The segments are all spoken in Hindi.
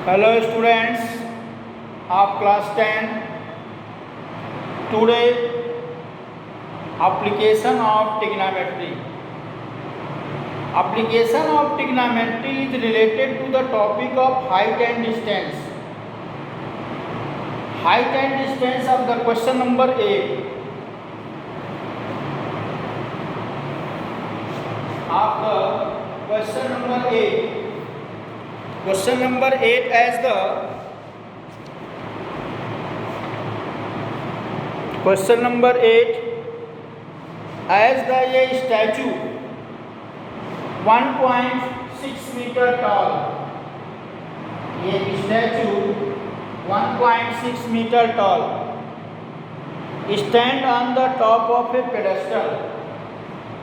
Hello students of class 10. Today application of trigonometry. Application of trigonometry is related to the topic of height and distance. Height and distance of the question number 8. Of the question number 8. Question number 8 as the question number 8 as the a statue 1.6 meter tall. A statue 1.6 meter tall stand on the top of a pedestal.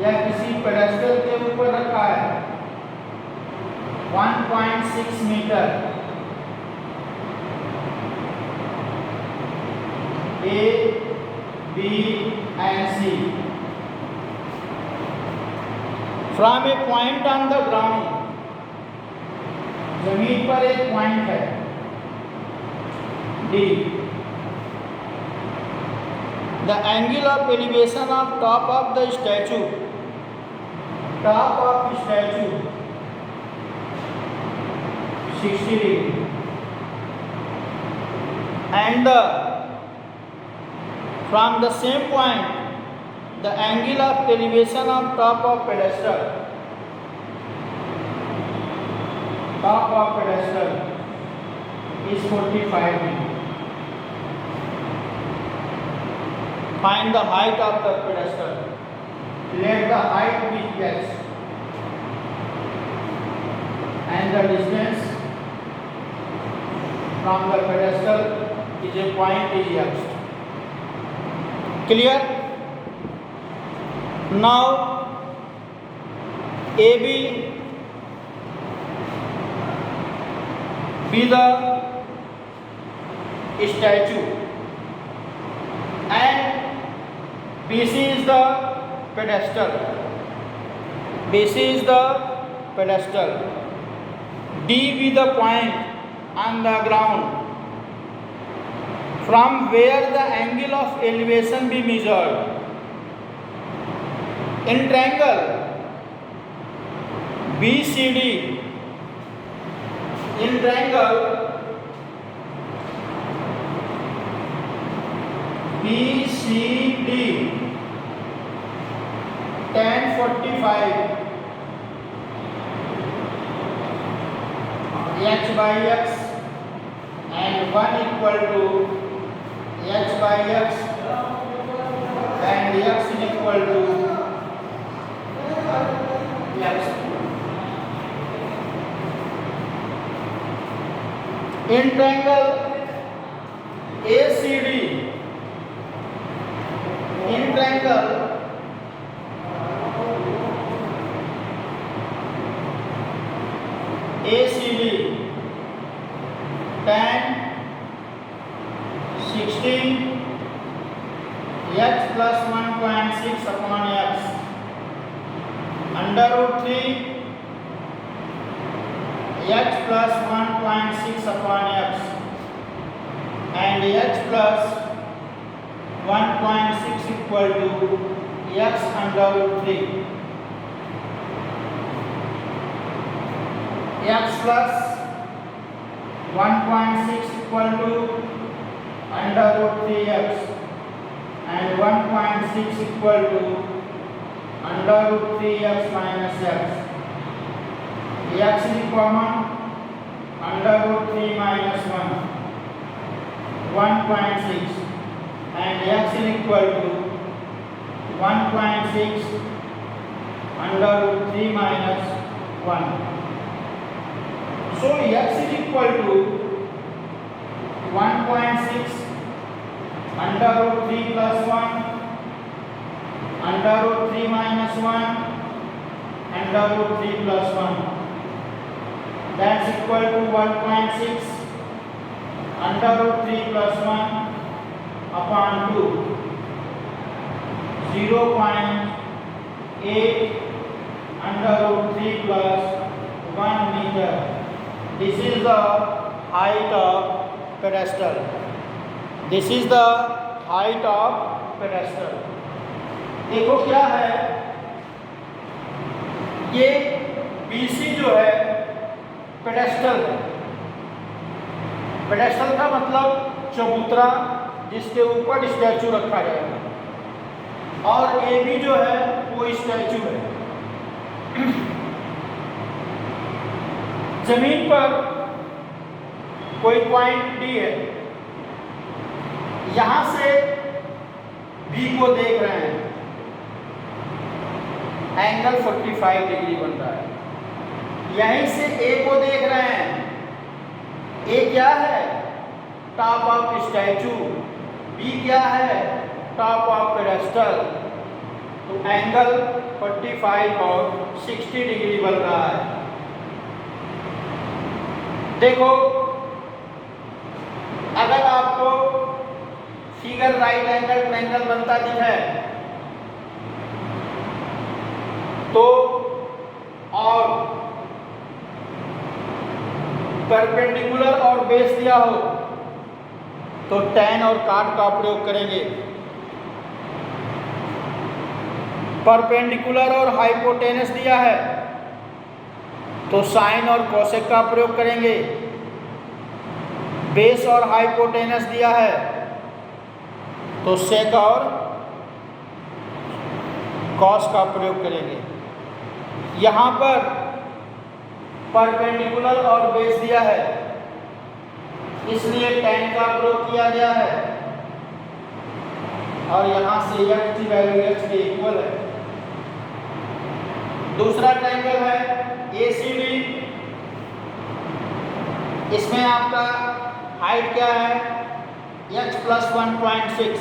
यह किसी पेडेस्टल के ऊपर रखा है 1.6 metre. A, B and C. From a point on the ground. जमीन पर एक पॉइंट है D. The angle of elevation of top of the statue. Top of statue 60 degree. And from the same point, the angle of elevation of top of pedestal. Top of pedestal is 45 degree. Find the height of the pedestal. Let the height be x and the distance from the pedestal is a point is x. Clear? Now AB be the statue and BC is the pedestal. BC is the pedestal. D be the point on the ground from where the angle of elevation be measured. In triangle BCD, in triangle BCD tan 45 h by x and 1 equal to h by x and x is equal to x. In triangle ACD, in triangle ACD tan 16 x plus 1.6 upon x under root 3 x plus 1.6 upon x and x plus 1.6 equal to x under root 3. X plus 1.6 equal to under root 3x and 1.6 equal to under root 3x minus x. X is common, under root 3 minus 1, 1.6 and x is equal to 1.6 under root 3 minus 1. So x is equal to 1.6 under root 3 plus 1 under root 3 minus 1 under root 3 plus 1. That's equal to 1.6 under root 3 plus 1 upon 2. 0.8 under root 3 plus 1 meter. This is the height of pedestal. This is the height of pedestal. देखो क्या है, ये BC जो है पेडेस्टल है। पेडेस्टल का मतलब चबूतरा जिसके ऊपर स्टैचू रखा जाएगा, और AB जो है वो स्टैचू है। जमीन पर कोई पॉइंट D है, यहां से B को देख रहे हैं, एंगल 45 डिग्री बन रहा है। यहीं से A को देख रहे हैं, A क्या है, टॉप ऑफ स्टैचू, B क्या है, टॉप ऑफ पेडेस्टल। तो एंगल 45 और 60 डिग्री बन रहा है। देखो, अगर आपको फिगर राइट एंगल ट्रायंगल बनता दिखे तो, और परपेंडिकुलर और बेस दिया हो तो tan और cot का प्रयोग करेंगे। परपेंडिकुलर और हाइपोटेनस दिया है तो साइन और कोसेक का प्रयोग करेंगे। बेस और हाइपोटेनस दिया है तो सेक और कॉस का प्रयोग करेंगे। यहाँ पर परपेंडिकुलर और बेस दिया है, इसलिए tan का प्रयोग किया गया है, और यहाँ से x की वैल्यू x के इक्वल है। दूसरा ट्रायंगल है ACD, इसमें आपका हाइट क्या है, x + 1.6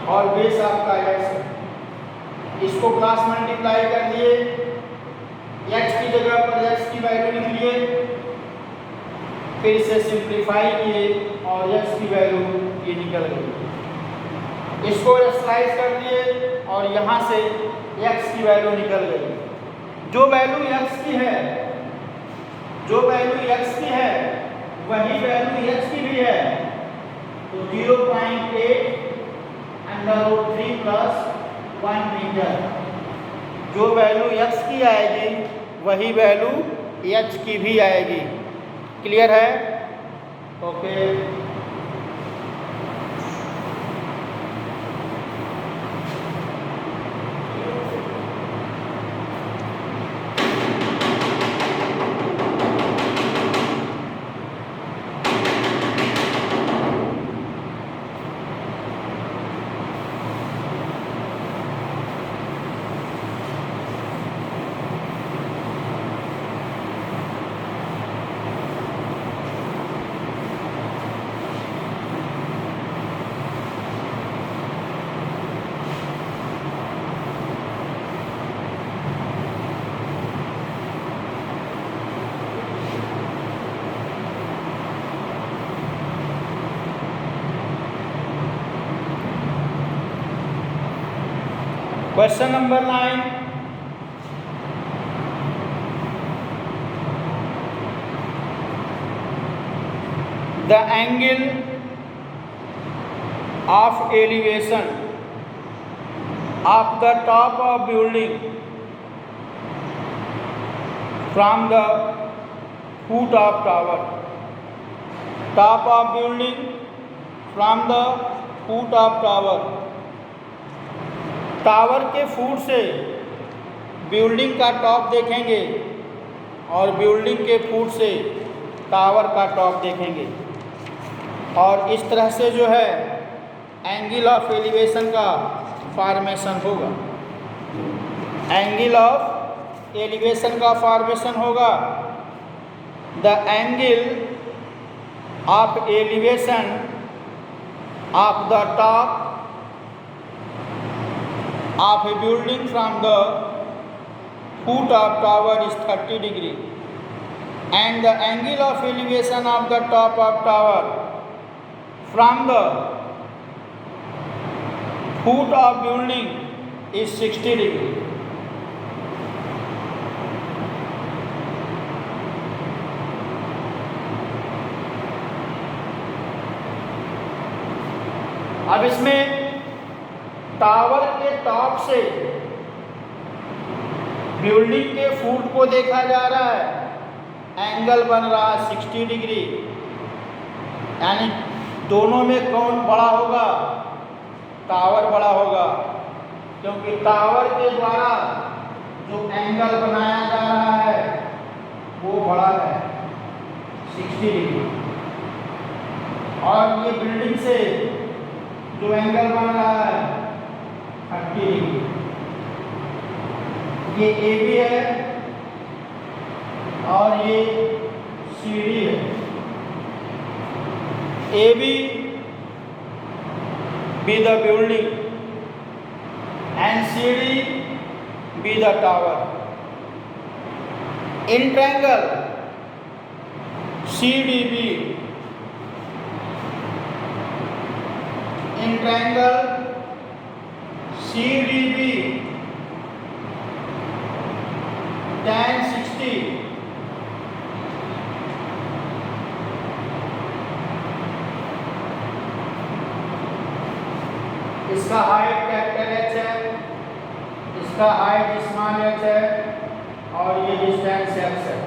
और बेस आपका x है। इसको क्रॉस मल्टीप्लाई कर दिए, x की जगह पर x की वैल्यू लिख लिए, फिर इसे सिंप्लीफाई किए और x की वैल्यू ये निकल गई। इसको स्लाइस कर दिए और यहाँ से x की वैल्यू निकल गई। जो वैल्यू x की है, जो वैल्यू x की है वही वैल्यू x की भी है। तो 0.8 √3 + 1 मीटर, जो वैल्यू x की आएगी वही वैल्यू h की भी आएगी। क्लियर है? Okay. Question number 9. The angle of elevation of the top of building from the foot of tower. Top of building from the foot of tower. Tower के फुट से बिल्डिंग का टॉप देखेंगे और बिल्डिंग के फुट से टावर का टॉप देखेंगे, और इस तरह से जो है एंगल ऑफ एलिवेशन का फॉर्मेशन होगा। एंगल ऑफ एलिवेशन का फॉर्मेशन होगा। The angle of elevation of the top of a building from the foot of tower is 30 degree, and the angle of elevation of the top of tower from the foot of building is 60 degree. अब इसमें टावर के टॉप से बिल्डिंग के फुट को देखा जा रहा है, एंगल बन रहा है 60 डिग्री, यानी दोनों में कौन बड़ा होगा? टावर बड़ा होगा, क्योंकि टावर के द्वारा जो एंगल बनाया जा रहा है वो बड़ा है 60 डिग्री, और ये बिल्डिंग से जो एंगल बन रहा है 30 डिग्री। ये ए बी है और ये सी डी है। A B be the building and CD be the tower. In triangle CDB, in triangle CDB tan 60 इसका हाइट कैपिटल H है, इसका हाइट स्मॉल h है, और ये डिस्टेंस x है।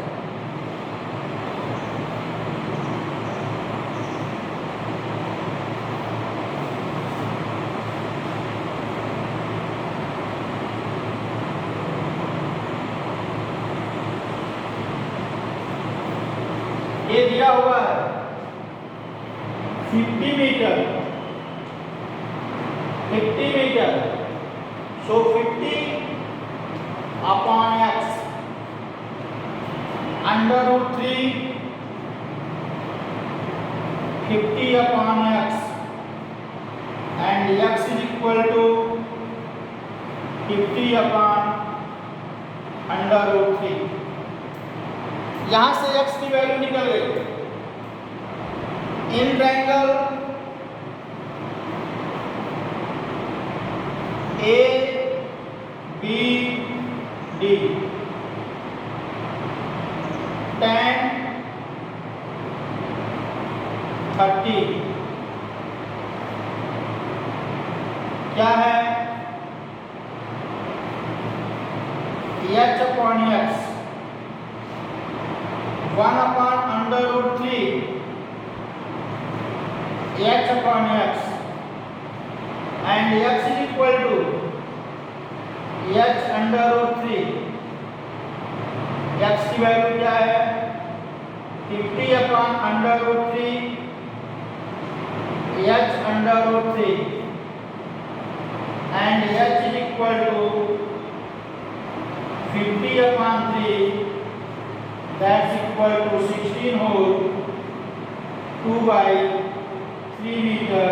ये दिया हुआ है 50 metre, so 50 upon x under root 3 50 upon x and x is equal to 50 upon under root 3। यहाँ से x की वैल्यू निकल गई। In triangle A B D tan 30 क्या है? h upon x 1 upon under root 3 h upon x and x is equal to h under root 3। x की वैल्यू क्या है? 50 upon under root 3 h under root 3 and h is equal to 50 upon 3, that's equal to 16 whole 2 by 3 meter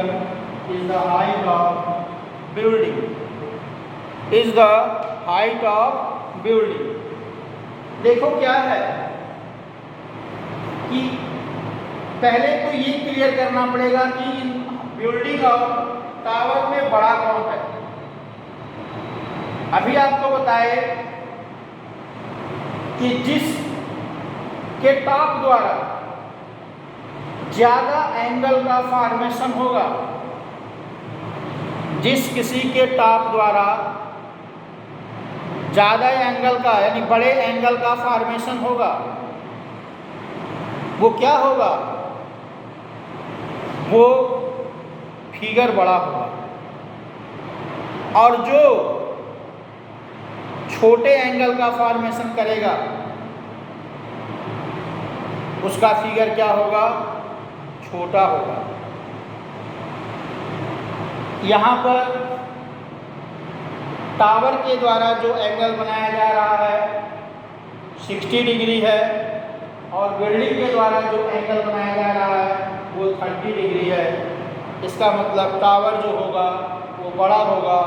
is the height of building, is the height of building। देखो क्या है कि पहले तो ये क्लियर करना पड़ेगा कि बिल्डिंग और टावर में बड़ा कौन है। अभी आपको बताए कि जिस के टॉप द्वारा ज्यादा एंगल का फॉर्मेशन होगा, जिस किसी के टॉप द्वारा ज्यादा एंगल का यानी बड़े एंगल का फॉर्मेशन होगा, वो क्या होगा? वो फिगर बड़ा होगा, और जो छोटे एंगल का फॉर्मेशन करेगा उसका फिगर क्या होगा? छोटा होगा। यहाँ पर टावर के द्वारा जो एंगल बनाया जा रहा है 60 डिग्री है, और बिल्डिंग के द्वारा जो एंगल बनाया जा रहा है वो 30 डिग्री है। इसका मतलब टावर जो होगा वो बड़ा होगा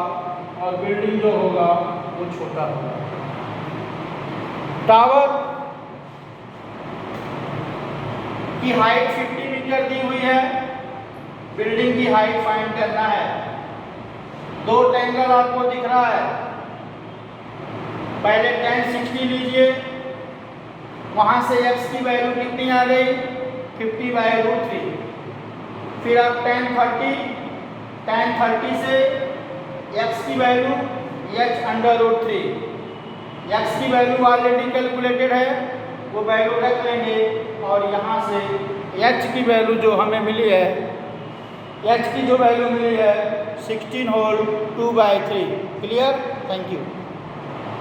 और बिल्डिंग जो होगा वो छोटा होगा। टावर की हाइट 50 मीटर दी हुई है, बिल्डिंग की हाइट फाइंड करना है। दो ट्रायंगल आपको दिख रहा है, पहले tan 60 लीजिए, वहां से x की वैल्यू कितनी आ गई? 50/√3। फिर आप tan 30 tan 30 से x की वैल्यू h√3, x की वैल्यू ऑलरेडी कैलकुलेटेड है, वो वैल्यू रख लेंगे और यहाँ से h की वैल्यू जो हमें मिली है, h की जो वैल्यू मिली है 16 होल 2/3। क्लियर? Thank you.